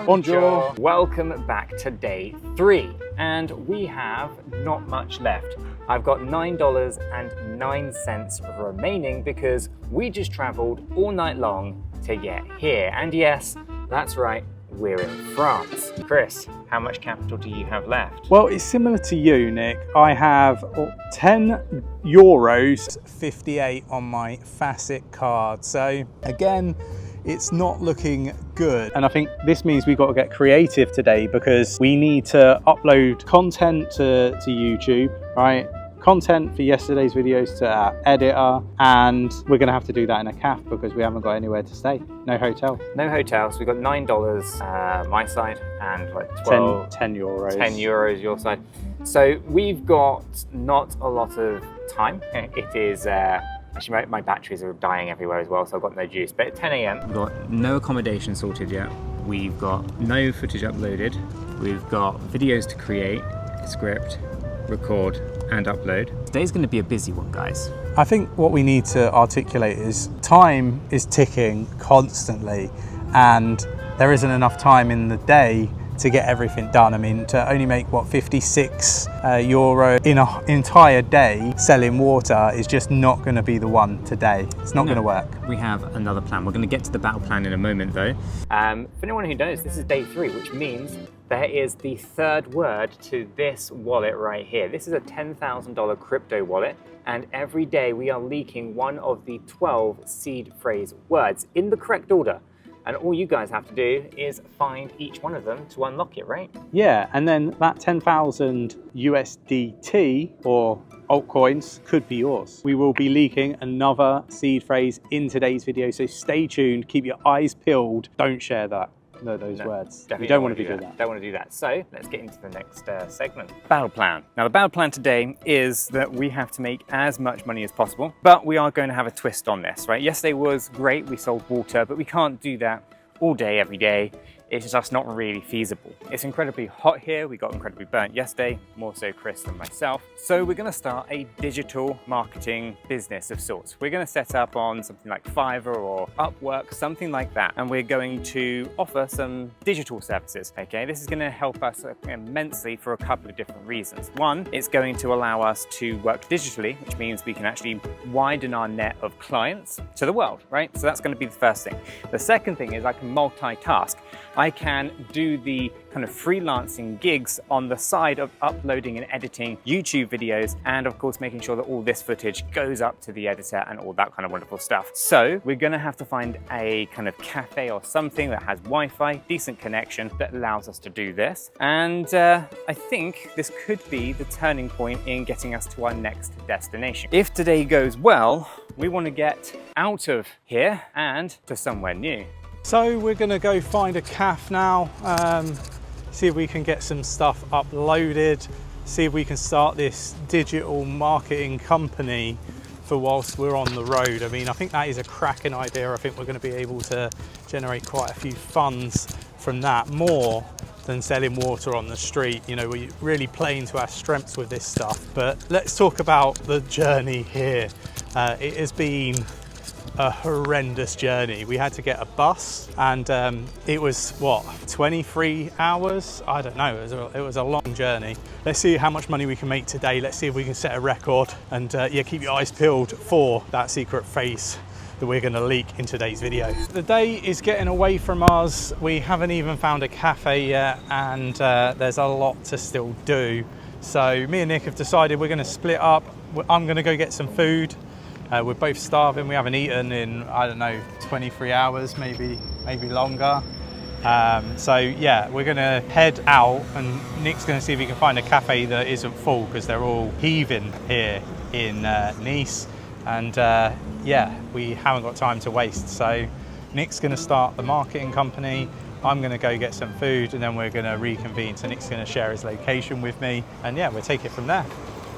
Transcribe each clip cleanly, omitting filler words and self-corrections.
Bonjour. Welcome back to day 3, and we have not much left. I've got $9.09 remaining because we just traveled all night long to get here. And yes, that's right, we're in France. Chris, how much capital do you have left? Well, it's similar to you, Nick. I have 10 euros, 58 on my Facet card. So again, it's not looking good. And I think this means we've got to get creative today because we need to upload content to YouTube, right? Content for yesterday's videos to our editor, and we're going to have to do that in a cafe because we haven't got anywhere to stay. No hotel. No hotel, so we've got $9 my side and like 12, 10 euros. 10 euros your side. So we've got not a lot of time. It is actually my batteries are dying everywhere as well, so I've got no juice. But at 10 a.m. we've got no accommodation sorted yet. We've got no footage uploaded. We've got videos to create, script, record and upload. Today's going to be a busy one, guys. I think what we need to articulate is time is ticking constantly and there isn't enough time in the day to get everything done. I mean, to only make what, 56 euro in an entire day selling water is just not going to be the one today. It's not going to work. We have another plan. We're going to get to the battle plan in a moment though. For anyone who knows, this is day 3, which means there is the third word to this wallet right here. This is a $10,000 crypto wallet, and every day we are leaking one of the 12 seed phrase words in the correct order. And all you guys have to do is find each one of them to unlock it, right? Yeah, and then that 10,000 USDT or altcoins could be yours. We will be leaking another seed phrase in today's video, so stay tuned, keep your eyes peeled, don't share that. Those words. You don't want to be doing that. Don't want to do that. So let's get into the next segment. Battle plan. Now the battle plan today is that we have to make as much money as possible, but we are going to have a twist on this, right? Yesterday was great, we sold water, but we can't do that all day, every day. It's just not really feasible. It's incredibly hot here. We got incredibly burnt yesterday, more so Chris than myself. So we're gonna start a digital marketing business of sorts. We're gonna set up on something like Fiverr or Upwork, something like that. And we're going to offer some digital services, okay? This is gonna help us immensely for a couple of different reasons. One, it's going to allow us to work digitally, which means we can actually widen our net of clients to the world, right? So that's gonna be the first thing. The second thing is I can multitask. I can do the kind of freelancing gigs on the side of uploading and editing YouTube videos, and of course making sure that all this footage goes up to the editor and all that kind of wonderful stuff. So we're gonna have to find a kind of cafe or something that has Wi-Fi, decent connection that allows us to do this. And I think this could be the turning point in getting us to our next destination. If today goes well, we want to get out of here and to somewhere new. So we're going to go find a cafe now, see if we can get some stuff uploaded, see if we can start this digital marketing company for whilst we're on the road. I mean, I think that is a cracking idea. I think we're going to be able to generate quite a few funds from that, more than selling water on the street. You know, we're really playing to our strengths with this stuff. But let's talk about the journey here. It has been a horrendous journey. We had to get a bus and it was what, 23 hours? I don't know, it was a long journey. Let's see how much money we can make today. Let's see if we can set a record, and yeah, keep your eyes peeled for that secret phrase that we're going to leak in today's video. The day is getting away from us. We haven't even found a cafe yet, and there's a lot to still do. So me and Nick have decided we're going to split up. I'm going to go get some food. We're both starving. We haven't eaten in, I don't know, 23 hours, maybe longer. So yeah, we're gonna head out, and Nick's gonna see if he can find a cafe that isn't full, because they're all heaving here in Nice. And yeah, we haven't got time to waste. So Nick's gonna start the marketing company. I'm gonna go get some food, and then we're gonna reconvene. So Nick's gonna share his location with me, and yeah, we'll take it from there.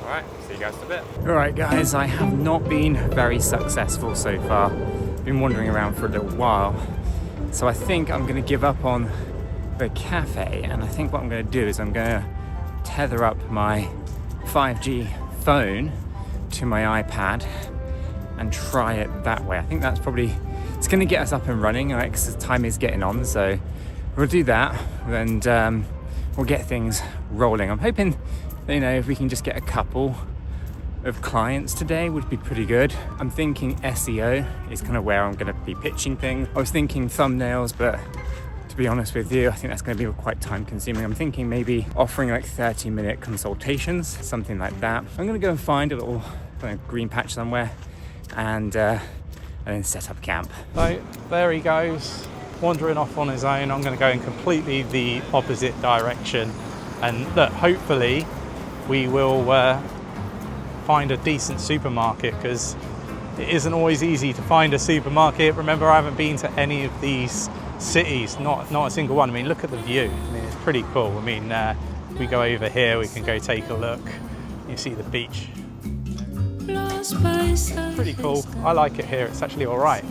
All right, see you guys in a bit. All right, guys, I have not been very successful so far. Been wandering around for a little while. So I think I'm gonna give up on the cafe, and I think what I'm gonna do is I'm gonna tether up my 5G phone to my iPad and try it that way. I think that's probably, it's gonna get us up and running, right? Because the time is getting on, so we'll do that and we'll get things rolling. I'm hoping, you know, if we can just get a couple of clients today would be pretty good. I'm thinking SEO is kind of where I'm going to be pitching things. I was thinking thumbnails, but to be honest with you, I think that's going to be quite time consuming. I'm thinking maybe offering like 30-minute consultations, something like that. I'm going to go and find a little kind of green patch somewhere and then set up camp. So there he goes, wandering off on his own. I'm going to go in completely the opposite direction, and look, hopefully we will find a decent supermarket, because it isn't always easy to find a supermarket. Remember, I haven't been to any of these cities, not a single one. I mean, look at the view. I mean, it's pretty cool. I mean, we go over here, we can go take a look. You see the beach. Pretty cool. I like it here. It's actually all right.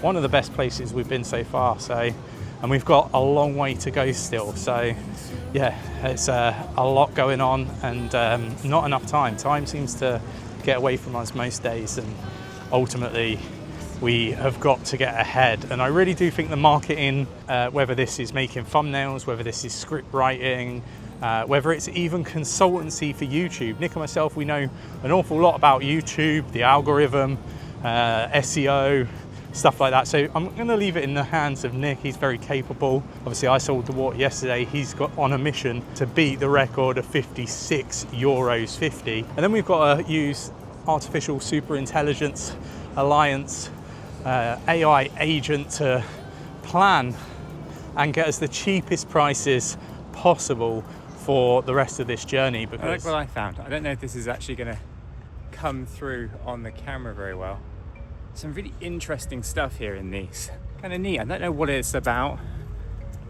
One of the best places we've been so far. And we've got a long way to go still. So yeah, it's a lot going on, and not enough time. Time seems to get away from us most days, and ultimately we have got to get ahead. And I really do think the marketing, whether this is making thumbnails, whether this is script writing, whether it's even consultancy for YouTube. Nick and myself, we know an awful lot about YouTube, the algorithm, SEO, stuff like that. So I'm going to leave it in the hands of Nick. He's very capable. Obviously, I sold the water yesterday. He's got on a mission to beat the record of 56 euros 50. And then we've got to use artificial super intelligence alliance, AI agent to plan and get us the cheapest prices possible for the rest of this journey. Because I like what I found. I don't know if this is actually going to come through on the camera very well. Some really interesting stuff here in these. Kind of neat. I don't know what it's about.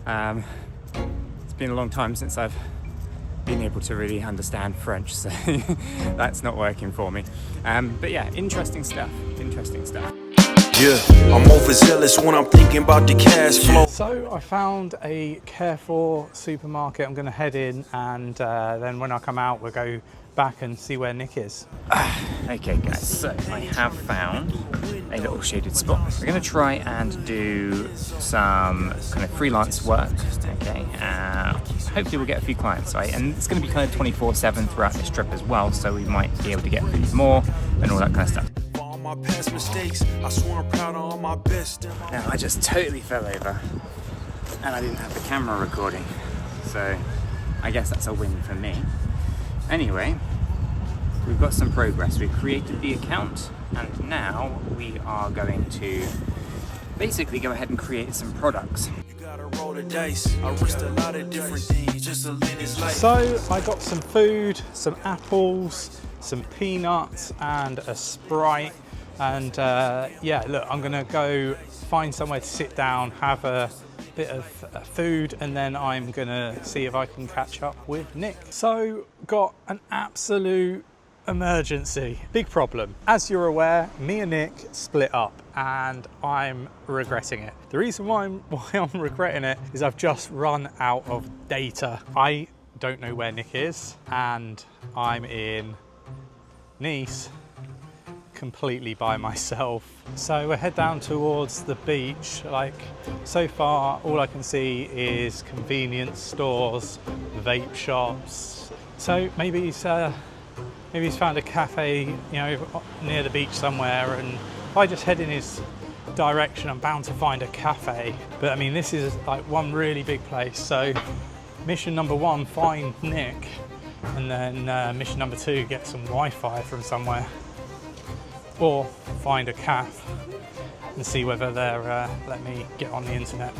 It's been a long time since I've been able to really understand French, so that's not working for me. But yeah, interesting stuff. Interesting stuff. Yeah, I'm overzealous when I'm thinking about the cash flow. So I found a Carrefour supermarket. I'm going to head in, and then when I come out, we'll go back and see where Nick is. Okay guys, so I have found a little shaded spot. We're going to try and do some kind of freelance work, okay? Hopefully we'll get a few clients, right? And it's going to be kind of 24/7 throughout this trip as well, so we might be able to get more and all that kind of stuff. My past mistakes, I swear I'm proud of all my best. Now I just totally fell over and I didn't have the camera recording, so I guess that's a win for me. Anyway, we've got some progress. We've created the account, and now we are going to basically go ahead and create some products. You gotta roll the dice. I risked a lot of different things just to live this life. So I got some food, some apples, some peanuts, and a Sprite. And yeah, look, I'm gonna go find somewhere to sit down, have a bit of food, and then I'm gonna see if I can catch up with Nick. So got an absolute emergency, big problem. As you're aware, me and Nick split up, and I'm regretting it. The reason why I'm regretting it is I've just run out of data. I don't know where Nick is, and I'm in Nice completely by myself. So we'll head down towards the beach. Like, so far all I can see is convenience stores, vape shops. So maybe he's found a cafe, you know, near the beach somewhere, and if I just head in his direction, I'm bound to find a cafe. But I mean, this is like one really big place. So mission number one, find Nick, and then mission number two, get some Wi-Fi from somewhere, or find a cafe and see whether they're let me get on the internet.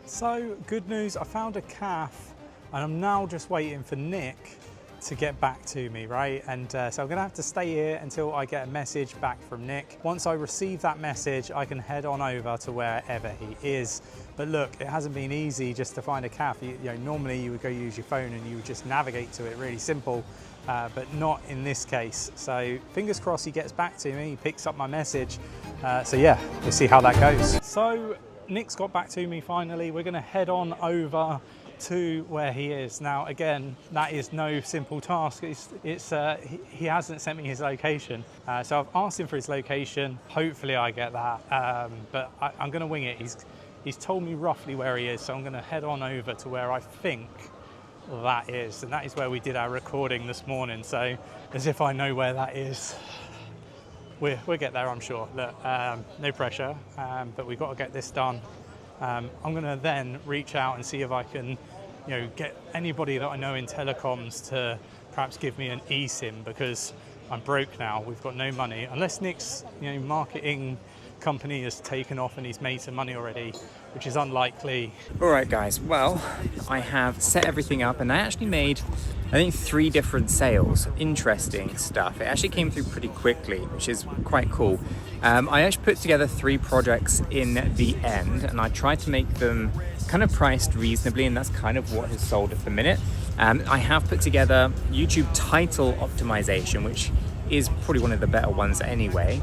So good news, I found a cafe, and I'm now just waiting for Nick to get back to me, right? And so I'm gonna have to stay here until I get a message back from Nick. Once I receive that message, I can head on over to wherever he is. But look, it hasn't been easy just to find a cafe. You know, normally you would go use your phone and you would just navigate to it, really simple, but not in this case. So fingers crossed he gets back to me, he picks up my message. So yeah, we'll see how that goes. So Nick's got back to me finally. We're gonna head on over to where he is. Now, again, that is no simple task. He hasn't sent me his location. So I've asked him for his location. Hopefully I get that, but I'm gonna wing it. He's told me roughly where he is, so I'm gonna head on over to where I think that is. And that is where we did our recording this morning. So as if I know where that is. We'll get there, I'm sure. Look, no pressure, but we've got to get this done. I'm going to then reach out and see if I can, get anybody that I know in telecoms to perhaps give me an eSIM, because I'm broke now. We've got no money, unless Nick's, marketing company has taken off and he's made some money already, which is unlikely. All right, guys. Well, I have set everything up, and I actually made, I think, 3 different sales. Interesting stuff. It actually came through pretty quickly, which is quite cool. I actually put together 3 projects in the end, and I tried to make them kind of priced reasonably, and that's kind of what has sold at the minute. I have put together YouTube title optimization, which is probably one of the better ones anyway.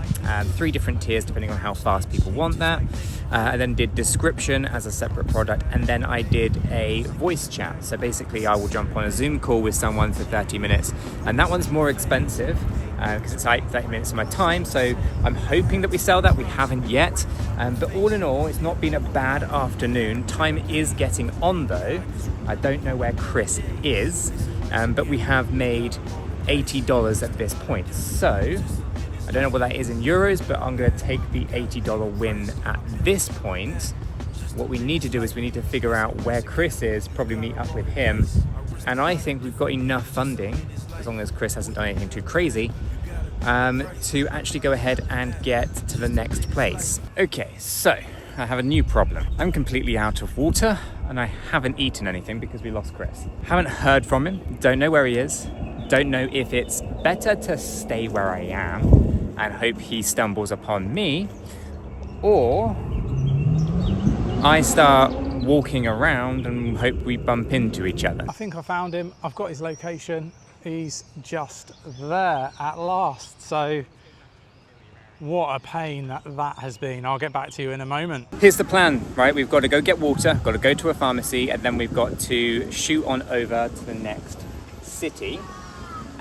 3 different tiers depending on how fast people want that. I then did description as a separate product, and then I did a voice chat. So basically I will jump on a Zoom call with someone for 30 minutes, and that one's more expensive because it's like 30 minutes of my time. So I'm hoping that we sell that. We haven't yet, but all in all, it's not been a bad afternoon. Time is getting on though. I don't know where Chris is, but we have made $80 at this point. So I don't know what that is in euros, but I'm going to take the $80 win at this point. What we need to do is we need to figure out where Chris is, probably meet up with him, and I think we've got enough funding, as long as Chris hasn't done anything too crazy, to actually go ahead and get to the next place. Okay, so I have a new problem. I'm completely out of water and I haven't eaten anything because we lost Chris. Haven't heard from him, don't know where he is. Don't know if it's better to stay where I am and hope he stumbles upon me, or I start walking around and hope we bump into each other. I think I found him. I've got his location. He's just there at last. So what a pain that has been. I'll get back to you in a moment. Here's the plan, right? We've got to go get water, got to go to a pharmacy, and then we've got to shoot on over to the next city.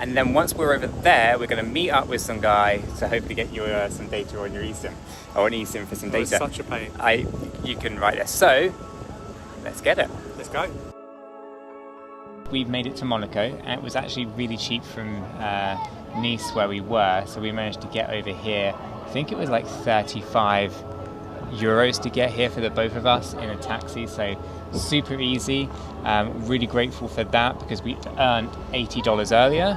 And then once we're over there, we're going to meet up with some guy to hopefully get you some data on your eSIM, or an eSIM for some data. It's such a pain. You can write this. So let's get it. Let's go. We've made it to Monaco, and it was actually really cheap from Nice where we were. So we managed to get over here. I think it was like 35 euros to get here for the both of us in a taxi. So super easy. Really grateful for that because we earned $80 earlier,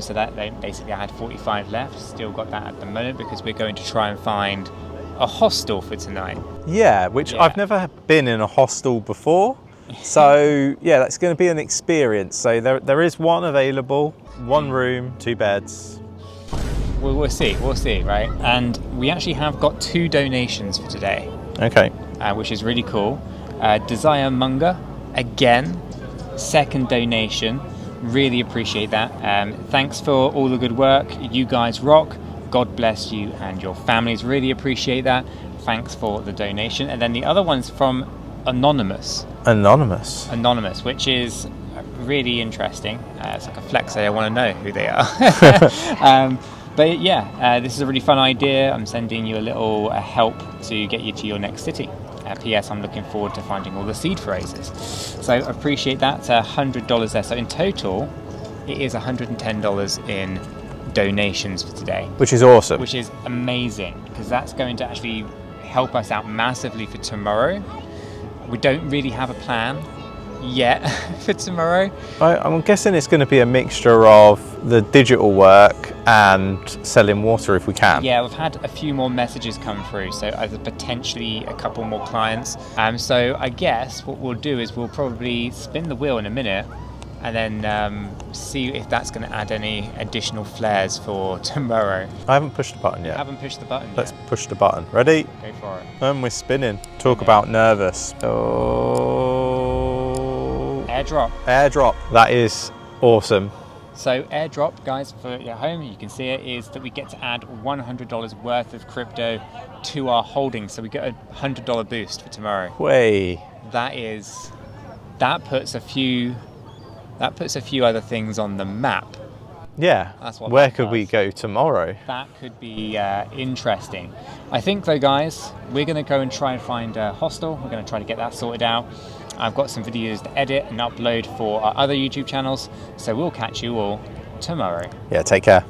so that basically I had 45 left. Still got that at the moment because we're going to try and find a hostel for tonight. Yeah, which I've never been in a hostel before, so yeah, that's going to be an experience. So there is one available, 1 room, 2 beds. We'll see, right? And we actually have got 2 donations for today. Okay. Which is really cool. Desire Munger, again, 2nd donation. Really appreciate that. Thanks for all the good work. You guys rock. God bless you and your families. Really appreciate that. Thanks for the donation. And then the other one's from Anonymous. Anonymous, which is really interesting. It's like a flex. I want to know who they are. But yeah, this is a really fun idea. I'm sending you a little help to get you to your next city. P.S. I'm looking forward to finding all the seed phrases. So I appreciate that. $100 there. So in total, it is $110 in donations for today. Which is awesome. Which is amazing, because that's going to actually help us out massively for tomorrow. We don't really have a plan yet for tomorrow. I'm guessing it's going to be a mixture of the digital work and selling water if we can. Yeah, we've had a few more messages come through, so potentially a couple more clients. So I guess what we'll do is we'll probably spin the wheel in a minute and then see if that's going to add any additional flares for tomorrow. I haven't pushed the button yet. I haven't pushed the button yet. Let's push the button. Ready? Go for it. And we're spinning. Talk about nervous. Airdrop. Airdrop. That is awesome. So airdrop, guys, for your home, you can see it, is that we get to add $100 worth of crypto to our holdings. So we get a $100 boost for tomorrow. Way. That is that puts a few other things on the map. Yeah. That's what Where that could we does. go tomorrow? That could be interesting. I think though, guys, we're going to go and try and find a hostel. We're going to try to get that sorted out. I've got some videos to edit and upload for our other YouTube channels, so we'll catch you all tomorrow. Yeah, take care.